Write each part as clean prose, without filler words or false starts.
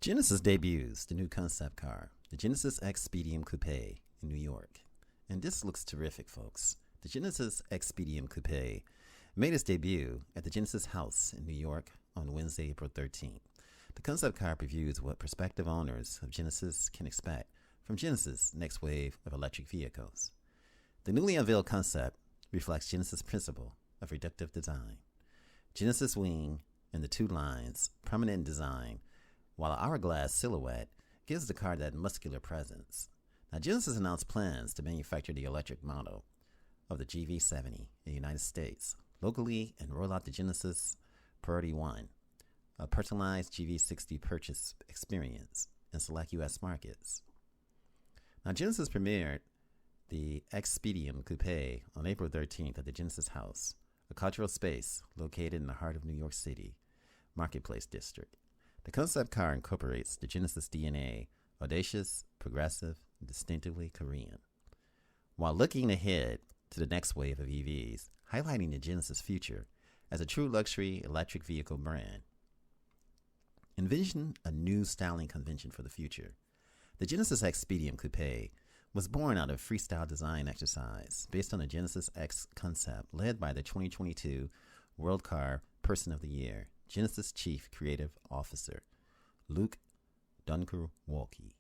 Genesis debuts the new concept car, the Genesis X Speedium Coupe, in New York. And this looks terrific, folks. The Genesis X Speedium Coupe made its debut at the Genesis House in New York on Wednesday, April 13th. The concept car previews what prospective owners of Genesis can expect from Genesis' next wave of electric vehicles. The newly unveiled concept reflects Genesis' principle of reductive design. Genesis wing and the two lines, prominent in design, while an hourglass silhouette gives the car that muscular presence. Now, Genesis announced plans to manufacture the electric model of the GV70 in the United States locally and roll out the Genesis Priority 1, a personalized GV60 purchase experience in select U.S. markets. Now, Genesis premiered the X Speedium Coupe on April 13th at the Genesis House, a cultural space located in the heart of New York City Marketplace District. The concept car incorporates the Genesis DNA, audacious, progressive, and distinctively Korean, while looking ahead to the next wave of EVs, highlighting the Genesis future as a true luxury electric vehicle brand. Envision a new styling convention for the future. The Genesis X Speedium Coupe was born out of freestyle design exercise based on the Genesis X concept led by the 2022 World Car Person of the Year, Genesis Chief Creative Officer, Luke Dunkerwalke.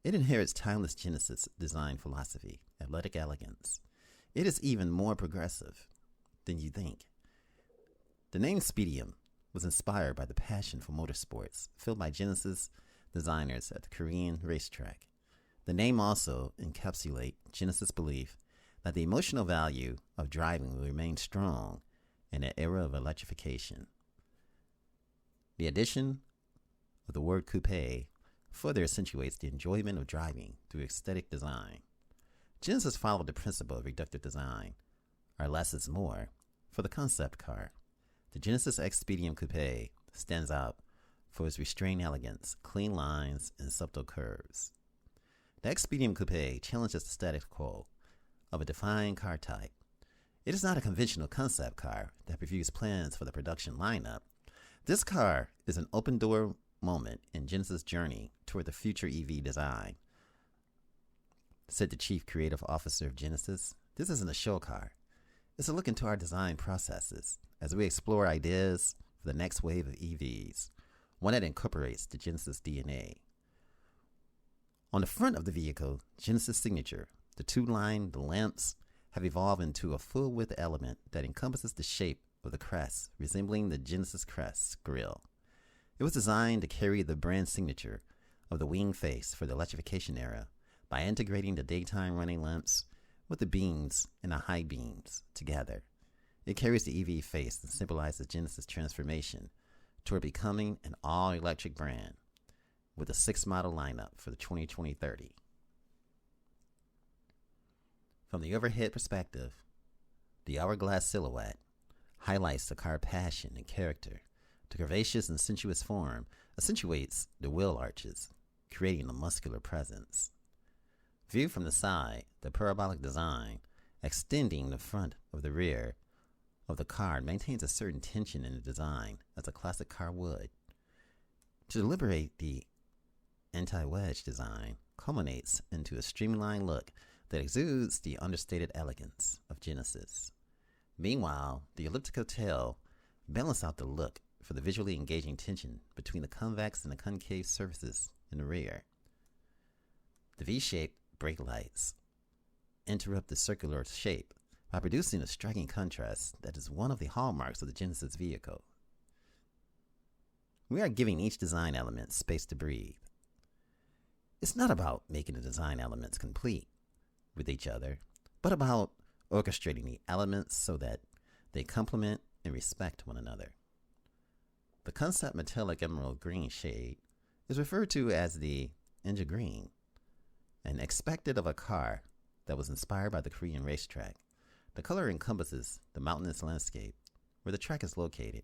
It inherits timeless Genesis design philosophy, athletic elegance. It is even more progressive than you think. The name Speedium was inspired by the passion for motorsports filled by Genesis designers at the Korean racetrack. The name also encapsulates Genesis' belief that the emotional value of driving will remain strong in an era of electrification. The addition of the word coupe further accentuates the enjoyment of driving through aesthetic design. Genesis followed the principle of reductive design, or less is more, for the concept car. The Genesis X Speedium Coupe stands out for its restrained elegance, clean lines, and subtle curves. The X Speedium Coupe challenges the status quo of a defined car type. It is not a conventional concept car that previews plans for the production lineup. This car is an open-door moment in Genesis' journey toward the future EV design, said the Chief Creative Officer of Genesis. This isn't a show car. It's a look into our design processes as we explore ideas for the next wave of EVs, one that incorporates the Genesis DNA. On the front of the vehicle, Genesis' signature, the two-line, the lamps, have evolved into a full-width element that encompasses the shape of the crest, resembling the Genesis crest grille. It was designed to carry the brand signature of the wing face for the electrification era by integrating the daytime running lamps with the beams and the high beams together. It carries the EV face and symbolizes Genesis' transformation toward becoming an all-electric brand with a 6-model lineup for the 2020-30. From the overhead perspective, the hourglass silhouette highlights the car passion and character. The curvaceous and sensuous form accentuates the wheel arches, creating a muscular presence. Viewed from the side, the parabolic design, extending the front of the rear of the car, maintains a certain tension in the design, as a classic car would. To deliberate, the anti-wedge design culminates into a streamlined look that exudes the understated elegance of Genesis. Meanwhile, the elliptical tail balances out the look for the visually engaging tension between the convex and the concave surfaces in the rear. The V-shaped brake lights interrupt the circular shape by producing a striking contrast that is one of the hallmarks of the Genesis vehicle. We are giving each design element space to breathe. It's not about making the design elements complete with each other, but about orchestrating the elements so that they complement and respect one another. The concept metallic emerald green shade is referred to as the Inje green, and expected of a car that was inspired by the Korean racetrack. The color encompasses the mountainous landscape where the track is located,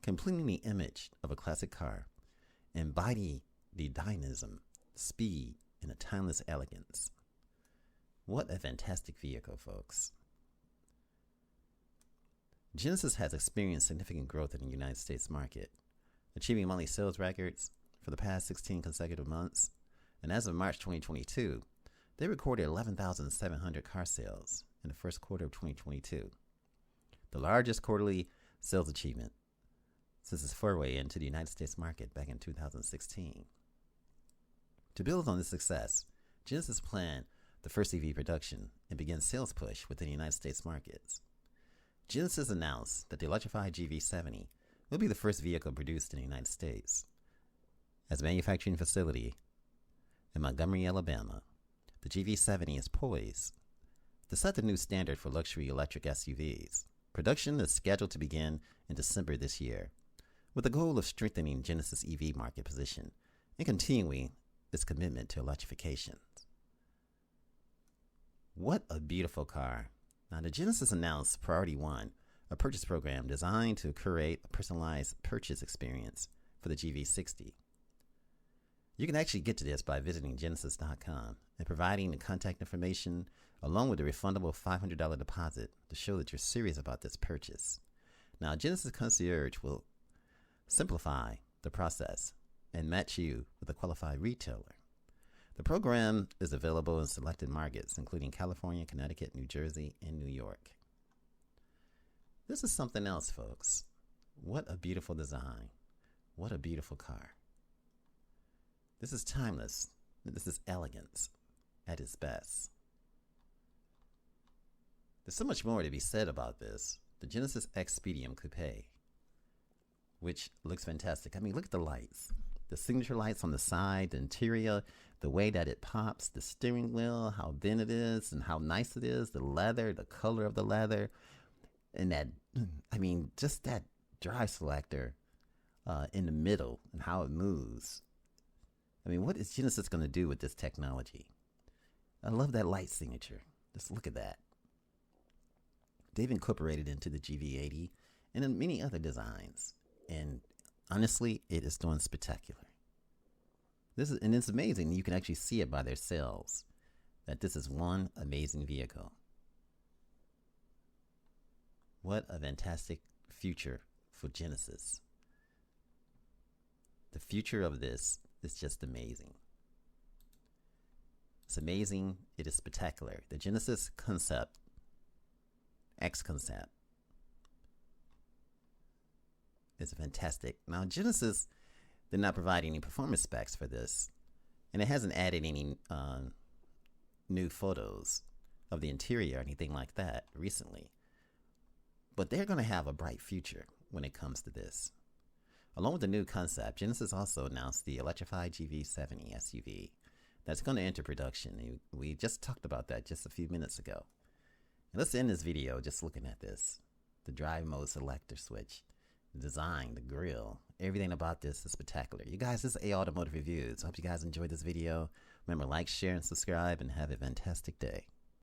completing the image of a classic car, embodying the dynamism, speed, and a timeless elegance. What a fantastic vehicle, folks. Genesis has experienced significant growth in the United States market, achieving monthly sales records for the past 16 consecutive months, and as of March 2022, they recorded 11,700 car sales in the first quarter of 2022, the largest quarterly sales achievement since its foray into the United States market back in 2016. To build on this success, Genesis planned the first EV production and began sales push within the United States markets. Genesis announced that the electrified GV70 will be the first vehicle produced in the United States. As a manufacturing facility in Montgomery, Alabama, the GV70 is poised to set the new standard for luxury electric SUVs. Production is scheduled to begin in December this year, with the goal of strengthening Genesis' EV market position and continuing its commitment to electrification. What a beautiful car. Now, the Genesis announced Priority One, a purchase program designed to curate a personalized purchase experience for the GV60. You can actually get to this by visiting Genesis.com and providing the contact information along with a refundable $500 deposit to show that you're serious about this purchase. Now, Genesis Concierge will simplify the process and match you with a qualified retailer. The program is available in selected markets, including California, Connecticut, New Jersey, and New York. This is something else, folks. What a beautiful design. What a beautiful car. This is timeless. This is elegance at its best. There's so much more to be said about this. The Genesis X Speedium Coupe, which looks fantastic. I mean, look at the lights. The signature lights on the side, the interior, the way that it pops, the steering wheel, how thin it is and how nice it is, the leather, the color of the leather, and that, I mean, just that drive selector in the middle and how it moves. I mean, what is Genesis going to do with this technology? I love that light signature. Just look at that. They've incorporated into the GV80 and in many other designs. And honestly, it is doing spectacular. And it's amazing. You can actually see it by their sales that this is one amazing vehicle. What a fantastic future for Genesis. The future of this is just amazing. It's amazing. It is spectacular. The Genesis X concept is fantastic. Now, Genesis did not provide any performance specs for this, and it hasn't added any new photos of the interior or anything like that recently. But they're going to have a bright future when it comes to this. Along with the new concept, Genesis also announced the electrified GV70 SUV that's going to enter production. We just talked about that just a few minutes ago. And let's end this video just looking at this. The drive mode selector switch, the design, the grille, everything about this is spectacular. You guys, this is A Automotive Reviews. I hope you guys enjoyed this video. Remember, like, share, and subscribe, and have a fantastic day.